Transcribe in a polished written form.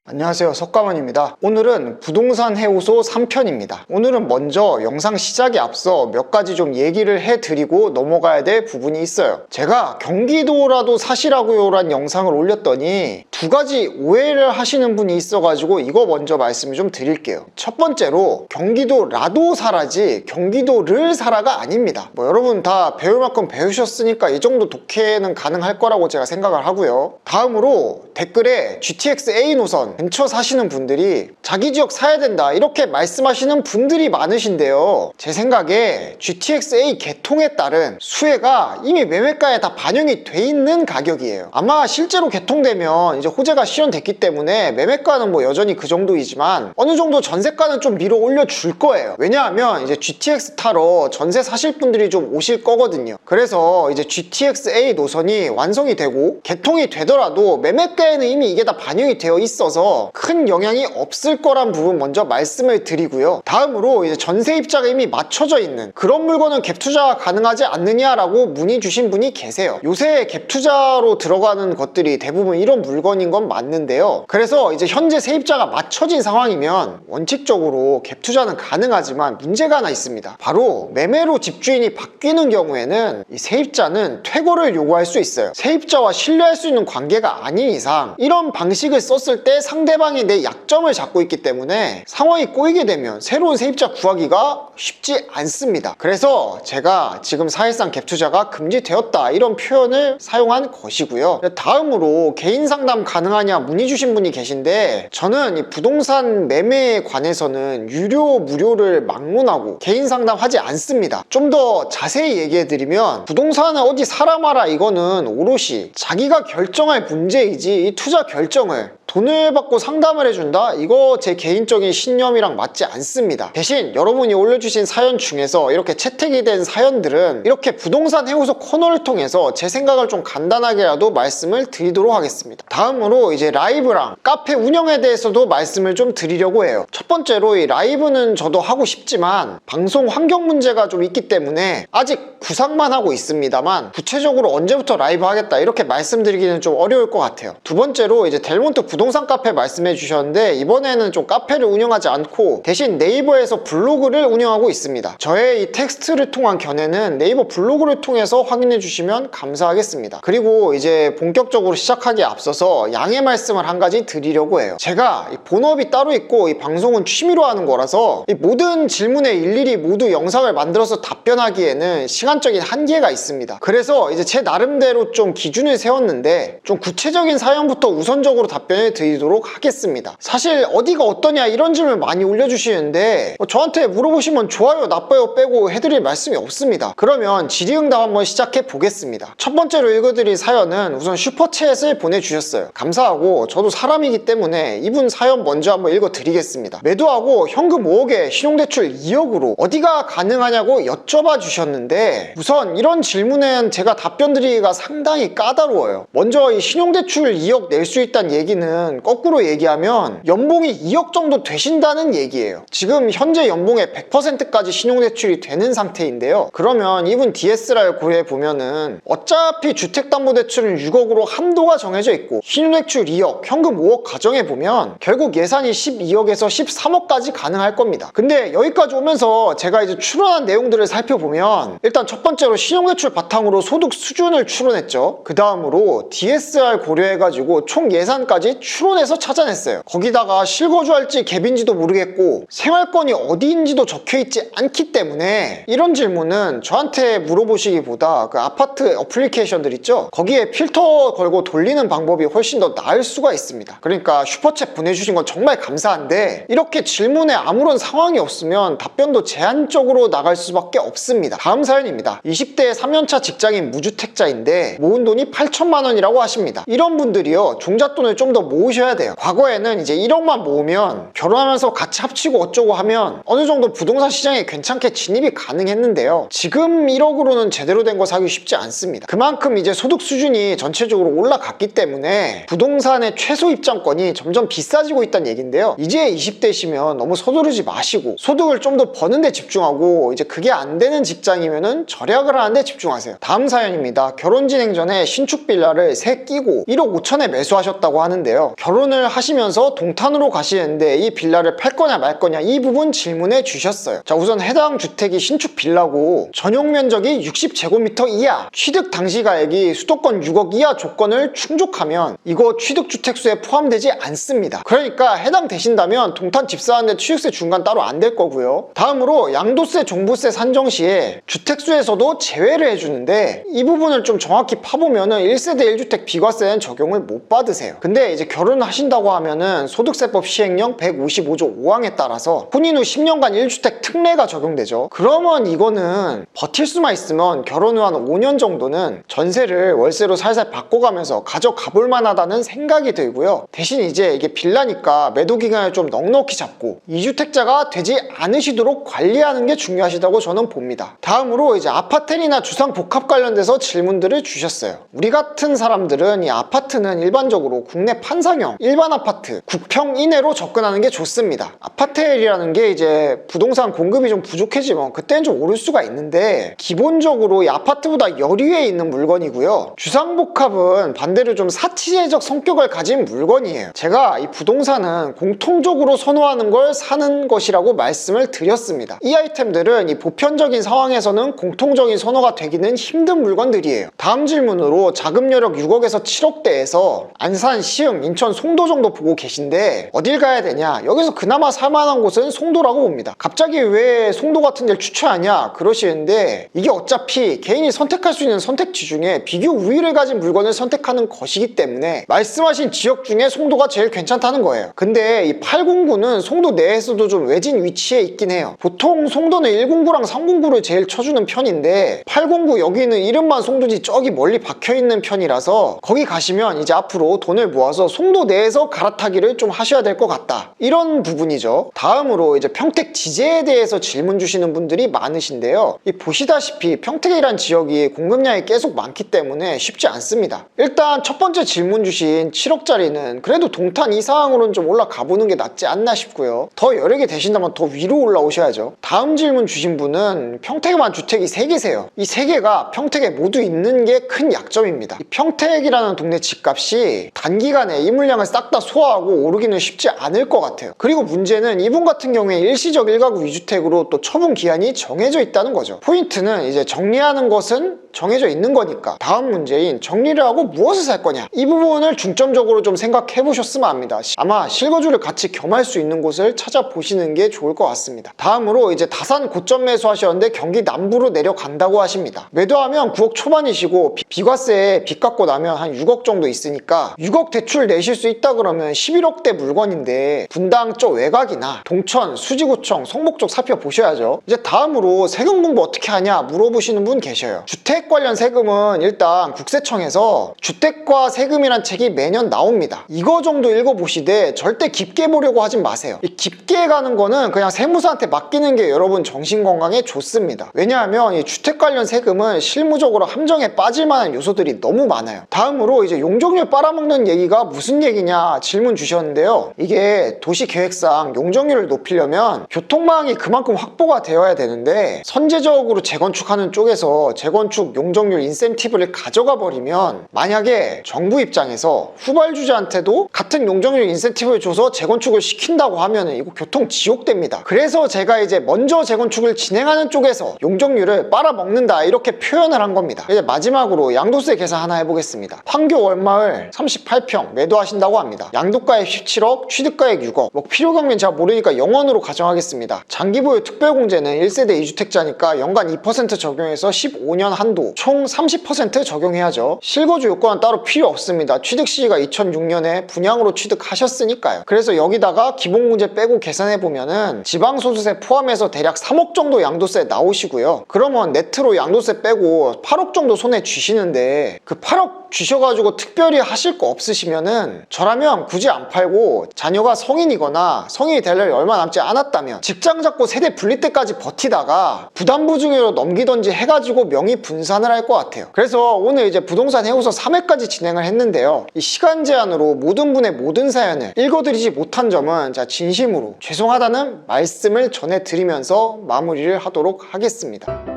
안녕하세요, 석가만입니다. 오늘은 부동산 해우소 3편입니다. 오늘은 먼저 영상 시작에 앞서 몇 가지 좀 얘기를 해드리고 넘어가야 될 부분이 있어요. 제가 경기도라도 사시라고요 란 영상을 올렸더니 두 가지 오해를 하시는 분이 있어가지고 이거 먼저 말씀을 좀 드릴게요. 첫 번째로 경기도라도 사라지 경기도를 사라가 아닙니다. 여러분 다 배울 만큼 배우셨으니까 이 정도 독해는 가능할 거라고 제가 생각을 하고요. 다음으로 댓글에 GTX A 노선 근처 사시는 분들이 자기 지역 사야 된다 이렇게 말씀하시는 분들이 많으신데요, 제 생각에 GTX A 개통에 따른 수혜가 이미 매매가에 다 반영이 돼 있는 가격이에요. 아마 실제로 개통되면 이제 호재가 실현됐기 때문에 매매가는 여전히 그 정도이지만 어느 정도 전세가는 좀 밀어 올려 줄 거예요. 왜냐하면 이제 GTX 타러 전세 사실 분들이 좀 오실 거거든요. 그래서 이제 GTX A 노선이 완성이 되고 개통이 되더라도 매매가에는 이미 이게 다 반영이 되어 있어서 큰 영향이 없을 거란 부분 먼저 말씀을 드리고요. 다음으로 이제 전세 입자가 이미 맞춰져 있는 그런 물건은 갭 투자가 가능하지 않느냐라고 문의 주신 분이 계세요. 요새 갭 투자로 들어가는 것들이 대부분 이런 물건인 건 맞는데요. 그래서 이제 현재 세입자가 맞춰진 상황이면 원칙적으로 갭 투자는 가능하지만 문제가 하나 있습니다. 바로 매매로 집주인이 바뀌는 경우에는 이 세입자는 퇴거를 요구할 수 있어요. 세입자와 신뢰할 수 있는 관계가 아닌 이상 이런 방식을 썼을 때 상대방이 내 약점을 잡고 있기 때문에 상황이 꼬이게 되면 새로운 세입자 구하기가 쉽지 않습니다. 그래서 제가 지금 사실상 갭 투자가 금지되었다 이런 표현을 사용한 것이고요. 다음으로 개인 상담 가능하냐 문의 주신 분이 계신데, 저는 이 부동산 매매에 관해서는 유료 무료를 막론하고 개인 상담하지 않습니다. 좀 더 자세히 얘기해 드리면 부동산을 어디 사라 마라 이거는 오롯이 자기가 결정할 문제이지 이 투자 결정을 돈을 받고 상담을 해준다? 이거 제 개인적인 신념이랑 맞지 않습니다. 대신 여러분이 올려주신 사연 중에서 이렇게 채택이 된 사연들은 이렇게 부동산 해우소 코너를 통해서 제 생각을 좀 간단하게라도 말씀을 드리도록 하겠습니다. 다음으로 이제 라이브랑 카페 운영에 대해서도 말씀을 좀 드리려고 해요. 첫 번째로 이 라이브는 저도 하고 싶지만 방송 환경 문제가 좀 있기 때문에 아직 구상만 하고 있습니다만 구체적으로 언제부터 라이브 하겠다 이렇게 말씀드리기는 좀 어려울 것 같아요. 두 번째로 이제 델몬트 부동산 카페 말씀해 주셨는데, 이번에는 좀 카페를 운영하지 않고 대신 네이버에서 블로그를 운영하고 있습니다. 저의 이 텍스트를 통한 견해는 네이버 블로그를 통해서 확인해 주시면 감사하겠습니다. 그리고 이제 본격적으로 시작하기에 앞서서 양해 말씀을 한 가지 드리려고 해요. 제가 이 본업이 따로 있고 이 방송은 취미로 하는 거라서 이 모든 질문에 일일이 모두 영상을 만들어서 답변하기에는 시간적인 한계가 있습니다. 그래서 이제 제 나름대로 좀 기준을 세웠는데 좀 구체적인 사연부터 우선적으로 답변을 드리도록 하겠습니다. 사실 어디가 어떠냐 이런 질문 많이 올려주시는데 저한테 물어보시면 좋아요 나빠요 빼고 해드릴 말씀이 없습니다. 그러면 질의응답 한번 시작해 보겠습니다. 첫 번째로 읽어드릴 사연은 우선 슈퍼챗을 보내주셨어요. 감사하고 저도 사람이기 때문에 이분 사연 먼저 한번 읽어드리겠습니다. 매도하고 현금 5억에 신용대출 2억으로 어디가 가능하냐고 여쭤봐 주셨는데, 우선 이런 질문엔 제가 답변 드리기가 상당히 까다로워요. 먼저 이 신용대출 2억 낼 수 있다는 얘기는 거꾸로 얘기하면 연봉이 2억 정도 되신다는 얘기예요. 지금 현재 연봉의 100%까지 신용대출이 되는 상태인데요. 그러면 이분 DSR 고려해 보면은 어차피 주택담보대출은 6억으로 한도가 정해져 있고 신용대출 2억, 현금 5억 가정해 보면 결국 예산이 12억에서 13억까지 가능할 겁니다. 근데 여기까지 오면서 제가 이제 추론한 내용들을 살펴보면 일단 첫 번째로 신용대출 바탕으로 소득 수준을 추론했죠. 그 다음으로 DSR 고려해가지고 총 예산까지 추론해서 찾아냈어요. 거기다가 실거주할지 갭인지도 모르겠고 생활권이 어디인지도 적혀있지 않기 때문에 이런 질문은 저한테 물어보시기보다 그 아파트 어플리케이션들 있죠? 거기에 필터 걸고 돌리는 방법이 훨씬 더 나을 수가 있습니다. 그러니까 슈퍼챗 보내주신 건 정말 감사한데 이렇게 질문에 아무런 상황이 없으면 답변도 제한적으로 나갈 수밖에 없습니다. 다음 사연입니다. 20대 3년차 직장인 무주택자인데 모은 돈이 8천만 원이라고 하십니다. 이런 분들이요, 종잣돈을 좀 더 모으셔야 돼요. 과거에는 이제 1억만 모으면 결혼하면서 같이 합치고 어쩌고 하면 어느 정도 부동산 시장에 괜찮게 진입이 가능했는데요. 지금 1억으로는 제대로 된 거 사기 쉽지 않습니다. 그만큼 이제 소득 수준이 전체적으로 올라갔기 때문에 부동산의 최소 입장권이 점점 비싸지고 있다는 얘기인데요. 이제 20대시면 너무 서두르지 마시고 소득을 좀 더 버는 데 집중하고, 이제 그게 안 되는 직장이면은 절약을 하는 데 집중하세요. 다음 사연입니다. 결혼 진행 전에 신축 빌라를 새 끼고 1억 5천에 매수하셨다고 하는데요. 있는데요. 결혼을 하시면서 동탄으로 가시는데 이 빌라를 팔 거냐 말 거냐 이 부분 질문해 주셨어요. 자, 우선 해당 주택이 신축 빌라고 전용 면적이 60제곱미터 이하, 취득 당시 가액이 수도권 6억 이하 조건을 충족하면 이거 취득주택수에 포함되지 않습니다. 그러니까 해당되신다면 동탄 집 사는데 취득세 중간 따로 안 될 거고요. 다음으로 양도세, 종부세 산정 시에 주택수에서도 제외를 해주는데 이 부분을 좀 정확히 파보면은 1세대 1주택 비과세는 적용을 못 받으세요. 근데 이제 결혼을 하신다고 하면은 소득세법 시행령 155조 5항에 따라서 혼인 후 10년간 1주택 특례가 적용되죠. 그러면 이거는 버틸 수만 있으면 결혼 후 한 5년 정도는 전세를 월세로 살살 바꿔가면서 가져가 볼 만하다는 생각이 들고요. 대신 이제 이게 빌라니까 매도 기간을 좀 넉넉히 잡고 2주택자가 되지 않으시도록 관리하는 게 중요하시다고 저는 봅니다. 다음으로 이제 아파텔이나 주상복합 관련돼서 질문들을 주셨어요. 우리 같은 사람들은 이 아파트는 일반적으로 국내 판상형 일반 아파트 9평 이내로 접근하는 게 좋습니다. 아파텔이라는 게 이제 부동산 공급이 좀 부족해지면 그때는 좀 오를 수가 있는데 기본적으로 이 아파트보다 열위에 있는 물건이고요. 주상복합은 반대로 좀 사치제적 성격을 가진 물건이에요. 제가 이 부동산은 공통적으로 선호하는 걸 사는 것이라고 말씀을 드렸습니다. 이 아이템들은 이 보편적인 상황에서는 공통적인 선호가 되기는 힘든 물건들이에요. 다음 질문으로 자금 여력 6억에서 7억대에서 안산, 시흥, 인천, 송도 정도 보고 계신데 어딜 가야 되냐? 여기서 그나마 살만한 곳은 송도라고 봅니다. 갑자기 왜 송도 같은 데를 추천하냐? 그러시는데 이게 어차피 개인이 선택할 수 있는 선택지 중에 비교 우위를 가진 물건을 선택하는 것이기 때문에 말씀하신 지역 중에 송도가 제일 괜찮다는 거예요. 근데 이 809는 송도 내에서도 좀 외진 위치에 있긴 해요. 보통 송도는 109랑 309를 제일 쳐주는 편인데 809 여기는 이름만 송도지 저기 멀리 박혀있는 편이라서 거기 가시면 이제 앞으로 돈을 모아서 송도 내에서 갈아타기를 좀 하셔야 될 것 같다. 이런 부분이죠. 다음으로 이제 평택 지제에 대해서 질문 주시는 분들이 많으신데요. 이 보시다시피 평택이란 지역이 공급량이 계속 많기 때문에 쉽지 않습니다. 일단 첫 번째 질문 주신 7억짜리는 그래도 동탄 이상으로는 좀 올라가 보는 게 낫지 않나 싶고요. 더 여력이 되신다면 더 위로 올라오셔야죠. 다음 질문 주신 분은 평택에만 주택이 3개세요. 이 3개가 평택에 모두 있는 게 큰 약점입니다. 이 평택이라는 동네 집값이 단기간에 이 물량을 싹 다 소화하고 오르기는 쉽지 않을 것 같아요. 그리고 문제는 이분 같은 경우에 일시적 1가구 2주택으로 또 처분 기한이 정해져 있다는 거죠. 포인트는 이제 정리하는 것은 정해져 있는 거니까 다음 문제인 정리를 하고 무엇을 살 거냐 이 부분을 중점적으로 좀 생각해 보셨으면 합니다. 아마 실거주를 같이 겸할 수 있는 곳을 찾아보시는 게 좋을 것 같습니다. 다음으로 이제 다산 고점 매수하셨는데 경기 남부로 내려간다고 하십니다. 매도하면 9억 초반이시고 비과세에 빚 갚고 나면 한 6억 정도 있으니까 6억 대출 내실 수 있다 그러면 11억대 물건인데 분당 쪽 외곽이나 동천, 수지구청, 성북 쪽 살펴보셔야죠. 이제 다음으로 세금 공부 어떻게 하냐 물어보시는 분 계셔요. 주택 관련 세금은 일단 국세청에서 주택과 세금이란 책이 매년 나옵니다. 이거 정도 읽어보시되 절대 깊게 보려고 하진 마세요. 이 깊게 가는 거는 그냥 세무사한테 맡기는 게 여러분 정신건강에 좋습니다. 왜냐하면 이 주택 관련 세금은 실무적으로 함정에 빠질 만한 요소들이 너무 많아요. 다음으로 이제 용적률 빨아먹는 얘기가 무슨 얘기냐 질문 주셨는데요. 이게 도시계획상 용적률을 높이려면 교통망이 그만큼 확보가 되어야 되는데 선제적으로 재건축하는 쪽에서 재건축 용적률 인센티브를 가져가 버리면 만약에 정부 입장에서 후발주자한테도 같은 용적률 인센티브를 줘서 재건축을 시킨다고 하면 이거 교통 지옥됩니다. 그래서 제가 이제 먼저 재건축을 진행하는 쪽에서 용적률을 빨아먹는다 이렇게 표현을 한 겁니다. 이제 마지막으로 양도세 계산 하나 해보겠습니다. 판교 월마을 38평 매도하신다고 합니다. 양도가액 17억, 취득가액 6억. 뭐 필요경비는 제가 모르니까 영원으로 가정하겠습니다. 장기보유 특별공제는 1세대 2주택자니까 연간 2% 적용해서 15년 한도 총 30% 적용해야죠. 실거주 요건은 따로 필요 없습니다. 취득 시기가 2006년에 분양으로 취득하셨으니까요. 그래서 여기다가 기본공제 빼고 계산해보면은 지방소득세 포함해서 대략 3억 정도 양도세 나오시고요. 그러면 네트로 양도세 빼고 8억 정도 손에 쥐시는데 그 8억 주셔가지고 특별히 하실 거 없으시면은 저라면 굳이 안 팔고 자녀가 성인이거나 성인이 될 날이 얼마 남지 않았다면 직장 잡고 세대 분리 때까지 버티다가 부담부중으로 넘기던지 해가지고 명의 분산을 할 것 같아요. 그래서 오늘 이제 부동산 해고서 3회까지 진행을 했는데요. 이 시간 제한으로 모든 분의 모든 사연을 읽어드리지 못한 점은 진심으로 죄송하다는 말씀을 전해드리면서 마무리를 하도록 하겠습니다.